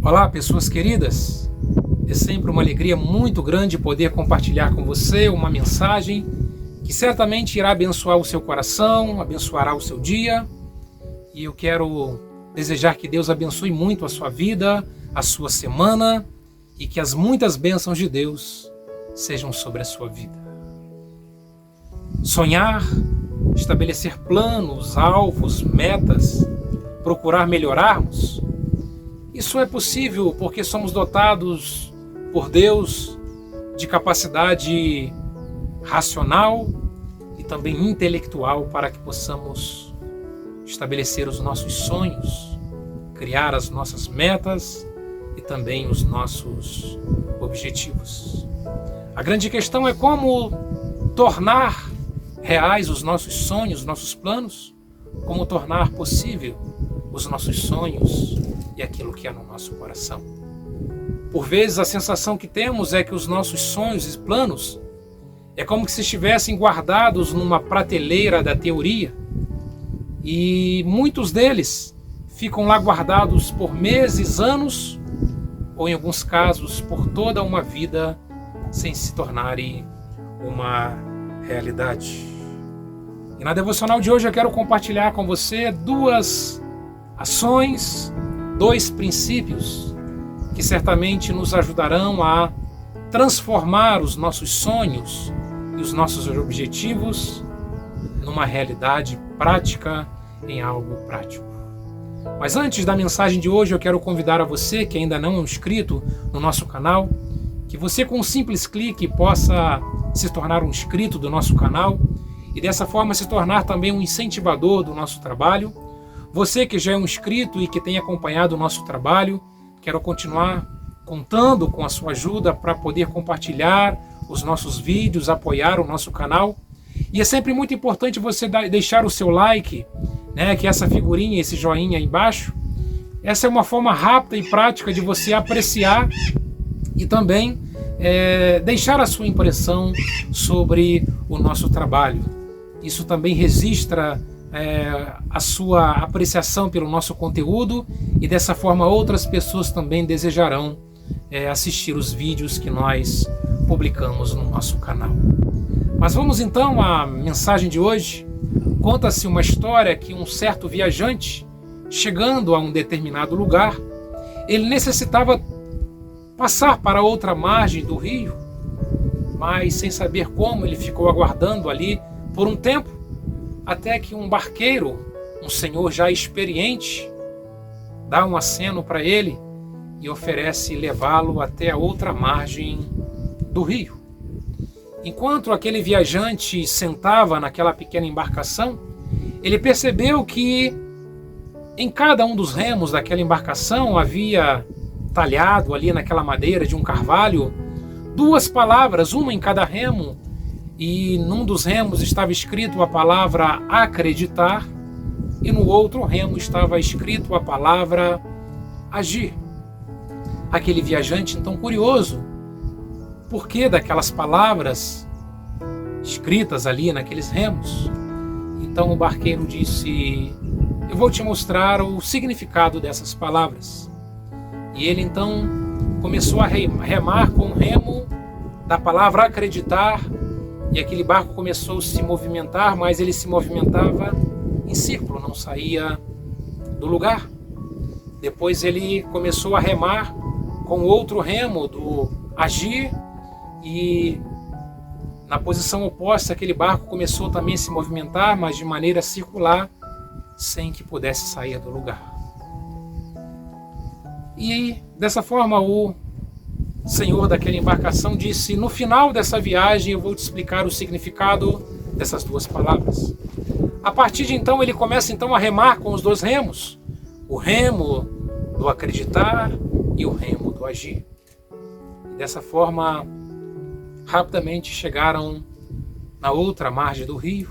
Olá, pessoas queridas. É sempre uma alegria muito grande poder compartilhar com você uma mensagem que certamente irá abençoar o seu coração, abençoará o seu dia. E eu quero desejar que Deus abençoe muito a sua vida, a sua semana e que as muitas bênçãos de Deus sejam sobre a sua vida. Sonhar, estabelecer planos, alvos, metas, procurar melhorarmos, isso é possível porque somos dotados por Deus de capacidade racional e também intelectual para que possamos estabelecer os nossos sonhos, criar as nossas metas e também os nossos objetivos. A grande questão é como tornar reais os nossos sonhos, os nossos planos, como tornar possível os nossos sonhos e aquilo que é no nosso coração. Por vezes a sensação que temos é que os nossos sonhos e planos é como se estivessem guardados numa prateleira da teoria e muitos deles ficam lá guardados por meses, anos ou em alguns casos por toda uma vida sem se tornarem uma realidade. E na devocional de hoje eu quero compartilhar com você duas ações, dois princípios que certamente nos ajudarão a transformar os nossos sonhos e os nossos objetivos numa realidade prática, em algo prático. Mas antes da mensagem de hoje, eu quero convidar a você que ainda não é inscrito no nosso canal, que você com um simples clique possa se tornar um inscrito do nosso canal e dessa forma se tornar também um incentivador do nosso trabalho. Você que já é um inscrito e que tem acompanhado o nosso trabalho, quero continuar contando com a sua ajuda para poder compartilhar os nossos vídeos, apoiar o nosso canal. E é sempre muito importante você deixar o seu like, né, que é essa figurinha, esse joinha aí embaixo. Essa é uma forma rápida e prática de você apreciar e também deixar a sua impressão sobre o nosso trabalho. Isso também registra a sua apreciação pelo nosso conteúdo e dessa forma outras pessoas também desejarão assistir os vídeos que nós publicamos no nosso canal. Mas vamos então à mensagem de hoje. Conta-se uma história que um certo viajante, chegando a um determinado lugar, ele necessitava passar para outra margem do rio, mas sem saber como, ele ficou aguardando ali por um tempo, até que um barqueiro, um senhor já experiente, dá um aceno para ele e oferece levá-lo até a outra margem do rio. Enquanto aquele viajante sentava naquela pequena embarcação, ele percebeu que em cada um dos remos daquela embarcação havia talhado ali naquela madeira de um carvalho duas palavras, uma em cada remo, e num dos remos estava escrito a palavra acreditar e no outro remo estava escrito a palavra agir. Aquele viajante, então curioso, por que daquelas palavras escritas ali naqueles remos? Então o barqueiro disse: eu vou te mostrar o significado dessas palavras. E ele então começou a remar com o remo da palavra acreditar, e aquele barco começou a se movimentar, mas ele se movimentava em círculo, não saía do lugar. Depois ele começou a remar com o outro remo do agir, e na posição oposta aquele barco começou também a se movimentar, mas de maneira circular, sem que pudesse sair do lugar. E dessa forma o senhor daquela embarcação disse: no final dessa viagem eu vou te explicar o significado dessas duas palavras. A partir de então ele começa então a remar com os dois remos, o remo do acreditar e o remo do agir. E dessa forma rapidamente chegaram na outra margem do rio.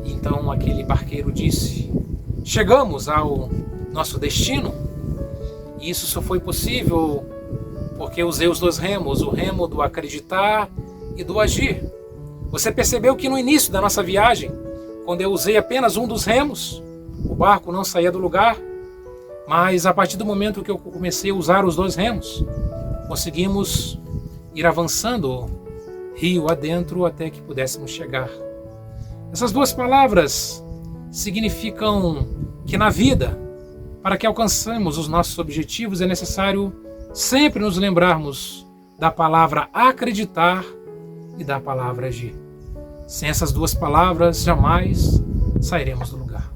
E então aquele barqueiro disse: chegamos ao nosso destino. E isso só foi possível porque usei os dois remos, o remo do acreditar e do agir. Você percebeu que no início da nossa viagem, quando eu usei apenas um dos remos, o barco não saía do lugar, Mas a partir do momento que eu comecei a usar os 2 remos, conseguimos ir avançando rio adentro até que pudéssemos chegar. Essas 2 palavras significam que na vida, para que alcancemos os nossos objetivos, é necessário sempre nos lembrarmos da palavra acreditar e da palavra agir. Sem essas 2 palavras, jamais sairemos do lugar.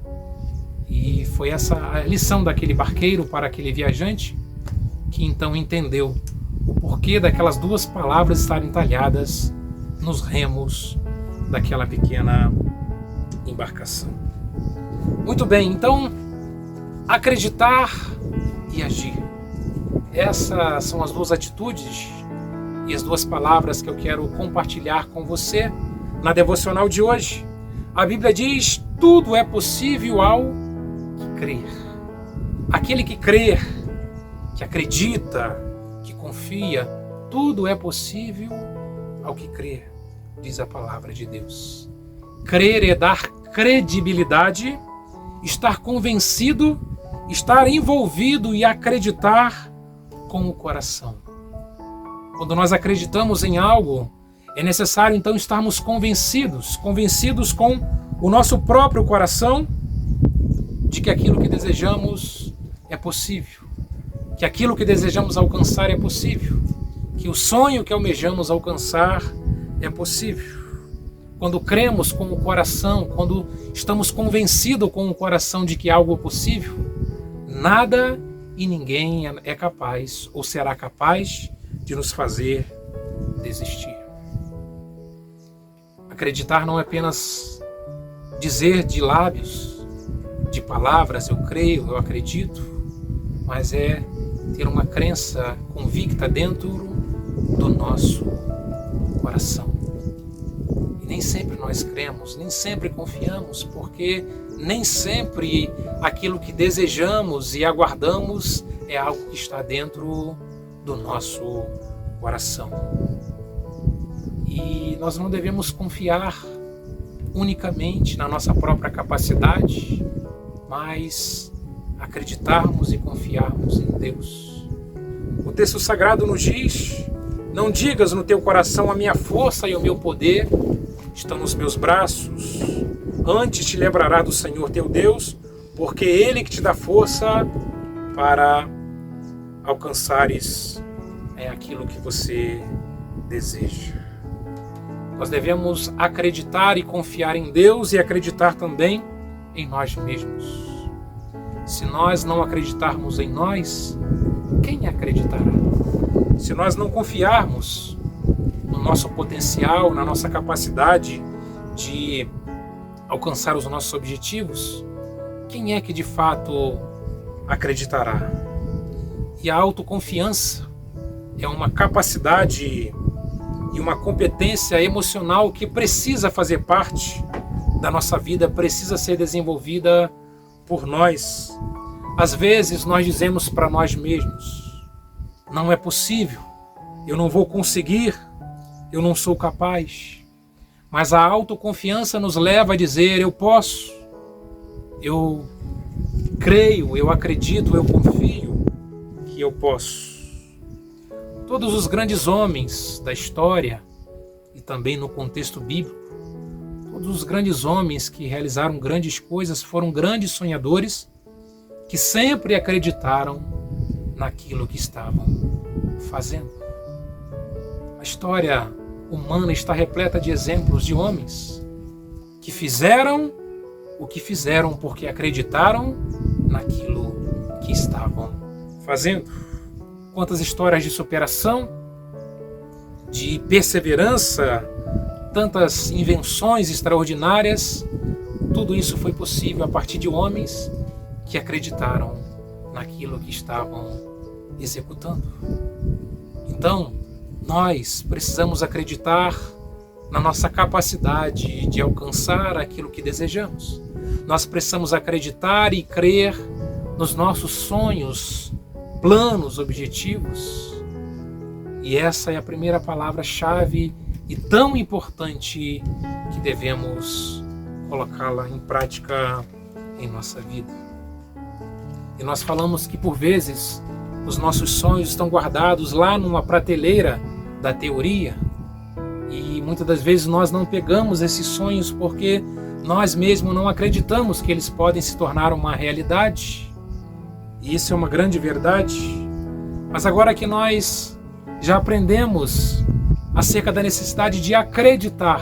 E foi essa a lição daquele barqueiro para aquele viajante, que então entendeu o porquê daquelas 2 palavras estarem talhadas nos remos daquela pequena embarcação. Muito bem, então, acreditar e agir. Essas são as 2 atitudes e as 2 palavras que eu quero compartilhar com você na devocional de hoje. A Bíblia diz: tudo é possível ao que crer. Aquele que crê, que acredita, que confia, tudo é possível ao que crê, diz a palavra de Deus. Crer é dar credibilidade, estar convencido, estar envolvido e acreditar com o coração. Quando nós acreditamos em algo, é necessário então estarmos convencidos com o nosso próprio coração de que aquilo que desejamos é possível, que aquilo que desejamos alcançar é possível, que o sonho que almejamos alcançar é possível. Quando cremos com o coração, quando estamos convencidos com o coração de que algo é possível, nada e ninguém é capaz ou será capaz de nos fazer desistir. Acreditar não é apenas dizer de lábios, de palavras, eu creio, eu acredito, mas é ter uma crença convicta dentro do nosso coração. E nem sempre nós cremos, nem sempre confiamos, porque nem sempre aquilo que desejamos e aguardamos é algo que está dentro do nosso coração. E nós não devemos confiar unicamente na nossa própria capacidade, mas acreditarmos e confiarmos em Deus. O texto sagrado nos diz: não digas no teu coração, a minha força e o meu poder estão nos meus braços. Antes te lembrará do Senhor teu Deus, porque é Ele que te dá força para alcançares aquilo que você deseja. Nós devemos acreditar e confiar em Deus e acreditar também em nós mesmos. Se nós não acreditarmos em nós, quem acreditará? Se nós não confiarmos no nosso potencial, na nossa capacidade de alcançar os nossos objetivos, quem é que de fato acreditará? E a autoconfiança é uma capacidade e uma competência emocional que precisa fazer parte da nossa vida, precisa ser desenvolvida por nós. Às vezes nós dizemos para nós mesmos: não é possível, eu não vou conseguir, eu não sou capaz. Mas a autoconfiança nos leva a dizer: eu posso, eu creio, eu acredito, eu confio que eu posso. Todos os grandes homens da história, e também no contexto bíblico, todos os grandes homens que realizaram grandes coisas foram grandes sonhadores que sempre acreditaram naquilo que estavam fazendo. A história humana está repleta de exemplos de homens que fizeram o que fizeram porque acreditaram naquilo que estavam fazendo. Quantas histórias de superação, de perseverança, tantas invenções extraordinárias. Tudo isso foi possível a partir de homens que acreditaram naquilo que estavam executando. Então, nós precisamos acreditar na nossa capacidade de alcançar aquilo que desejamos. Nós precisamos acreditar e crer nos nossos sonhos, planos, objetivos. E essa é a primeira palavra-chave e tão importante que devemos colocá-la em prática em nossa vida. E nós falamos que por vezes os nossos sonhos estão guardados lá numa prateleira da teoria. E muitas das vezes nós não pegamos esses sonhos porque nós mesmos não acreditamos que eles podem se tornar uma realidade. E isso é uma grande verdade. Mas agora que nós já aprendemos acerca da necessidade de acreditar,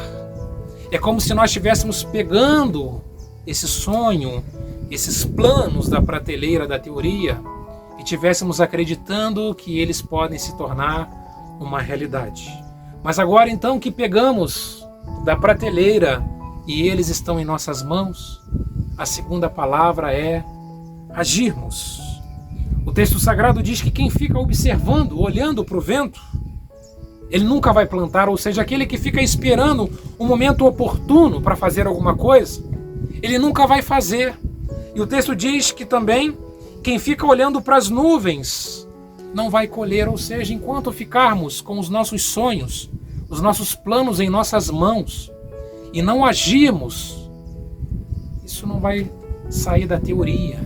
é como se nós estivéssemos pegando esse sonho, esses planos da prateleira da teoria e estivéssemos acreditando que eles podem se tornar uma realidade. Mas agora então que pegamos da prateleira e eles estão em nossas mãos, a segunda palavra é agirmos. O texto sagrado diz que quem fica observando, olhando para o vento, ele nunca vai plantar, ou seja, aquele que fica esperando um momento oportuno para fazer alguma coisa, ele nunca vai fazer. E o texto diz que também quem fica olhando para as nuvens não vai colher, ou seja, enquanto ficarmos com os nossos sonhos, os nossos planos em nossas mãos e não agirmos, isso não vai sair da teoria,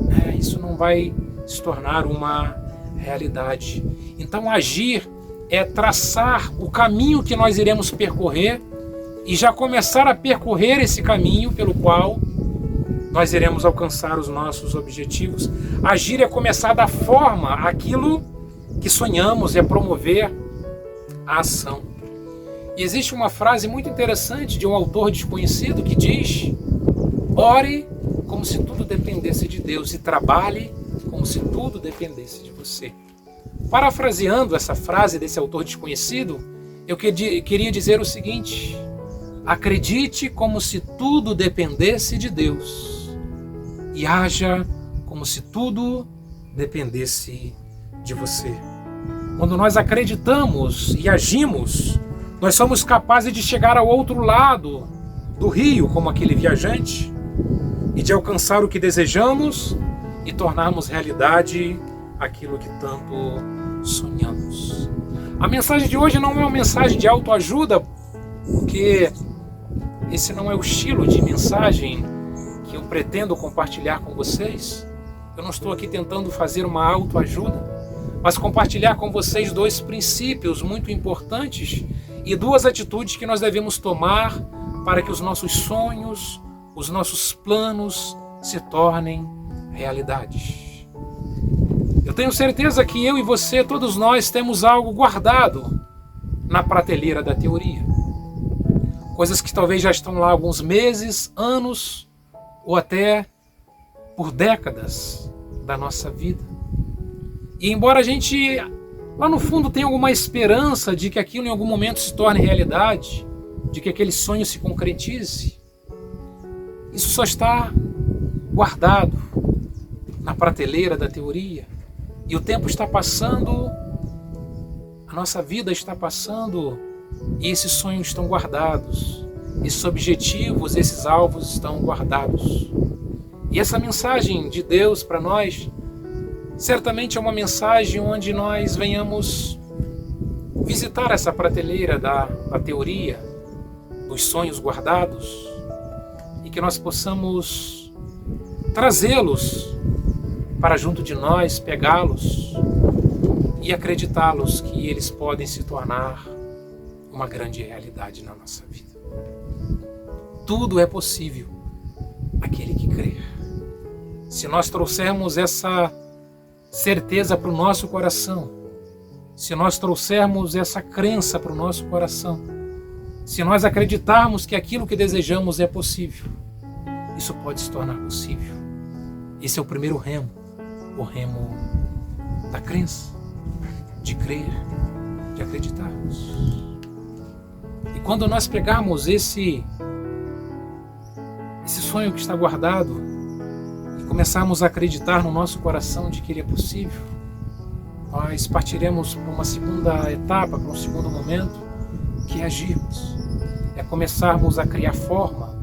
né? Isso não vai se tornar uma realidade. Então agir é traçar o caminho que nós iremos percorrer e já começar a percorrer esse caminho pelo qual nós iremos alcançar os nossos objetivos. Agir é começar a dar forma àquilo que sonhamos, é promover a ação. E existe uma frase muito interessante de um autor desconhecido que diz: ore como se tudo dependesse de Deus e trabalhe como se tudo dependesse de você. Parafraseando essa frase desse autor desconhecido, eu queria dizer o seguinte: acredite como se tudo dependesse de Deus e haja como se tudo dependesse de você. Quando nós acreditamos e agimos, nós somos capazes de chegar ao outro lado do rio, como aquele viajante, e de alcançar o que desejamos e tornarmos realidade aquilo que tanto sonhamos. A mensagem de hoje não é uma mensagem de autoajuda, porque esse não é o estilo de mensagem que eu pretendo compartilhar com vocês. Eu não estou aqui tentando fazer uma autoajuda, mas compartilhar com vocês dois princípios muito importantes e duas atitudes que nós devemos tomar para que os nossos sonhos, os nossos planos se tornem realidades. Eu tenho certeza que eu e você, todos nós, temos algo guardado na prateleira da teoria. Coisas que talvez já estão lá há alguns meses, anos ou até por décadas da nossa vida. E embora a gente lá no fundo tenha alguma esperança de que aquilo em algum momento se torne realidade, de que aquele sonho se concretize, isso só está guardado na prateleira da teoria. E o tempo está passando, a nossa vida está passando e esses sonhos estão guardados, esses objetivos, esses alvos estão guardados. E essa mensagem de Deus para nós certamente é uma mensagem onde nós venhamos visitar essa prateleira da teoria, dos sonhos guardados, e que nós possamos trazê-los para junto de nós, pegá-los e acreditá-los que eles podem se tornar uma grande realidade na nossa vida. Tudo é possível àquele que crer. Se nós trouxermos essa certeza para o nosso coração, se nós trouxermos essa crença para o nosso coração, se nós acreditarmos que aquilo que desejamos é possível, isso pode se tornar possível. Esse é o primeiro remo, o remo da crença, de crer, de acreditarmos. E quando nós pegarmos esse sonho que está guardado e começarmos a acreditar no nosso coração de que ele é possível, nós partiremos para uma segunda etapa, para um segundo momento, que é agirmos. É começarmos a criar forma,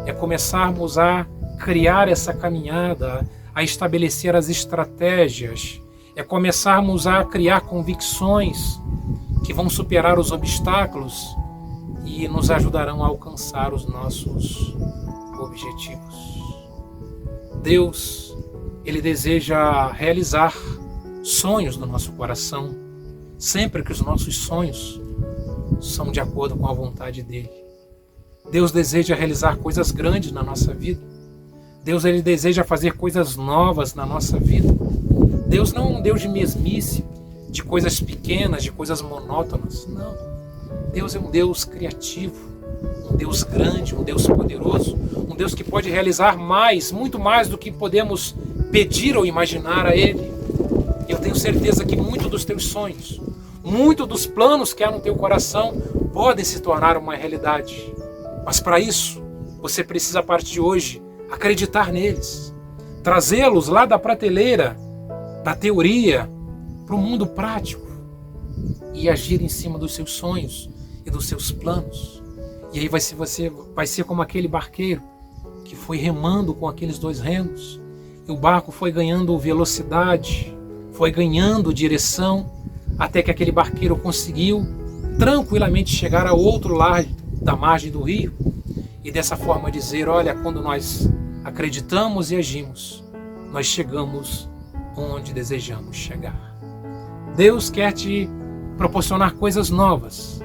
é começarmos a criar essa caminhada, a estabelecer as estratégias, é começarmos a criar convicções que vão superar os obstáculos e nos ajudarão a alcançar os nossos objetivos. Deus Ele deseja realizar sonhos do nosso coração, sempre que os nossos sonhos são de acordo com a vontade dele. Deus deseja realizar coisas grandes na nossa vida. Deus ele deseja fazer coisas novas na nossa vida. Deus não é um Deus de mesmice, de coisas pequenas, de coisas monótonas. Não. Deus é um Deus criativo, um Deus grande, um Deus poderoso, um Deus que pode realizar mais, muito mais do que podemos pedir ou imaginar a Ele. Eu tenho certeza que muito dos teus sonhos, muito dos planos que há no teu coração podem se tornar uma realidade. Mas para isso, você precisa a partir de hoje acreditar neles, trazê-los lá da prateleira, da teoria, para o mundo prático e agir em cima dos seus sonhos e dos seus planos. E aí você vai ser como aquele barqueiro que foi remando com aqueles 2 remos e o barco foi ganhando velocidade, foi ganhando direção, até que aquele barqueiro conseguiu tranquilamente chegar ao outro lado da margem do rio e dessa forma dizer, olha, quando nós acreditamos e agimos, nós chegamos onde desejamos chegar. Deus quer te proporcionar coisas novas.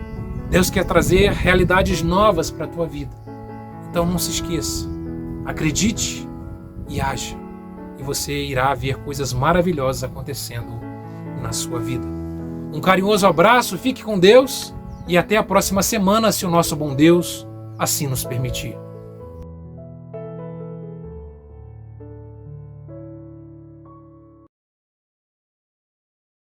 Deus quer trazer realidades novas para a tua vida. Então não se esqueça, acredite e haja, e você irá ver coisas maravilhosas acontecendo na sua vida. Um carinhoso abraço, fique com Deus e até a próxima semana, se o nosso bom Deus assim nos permitir.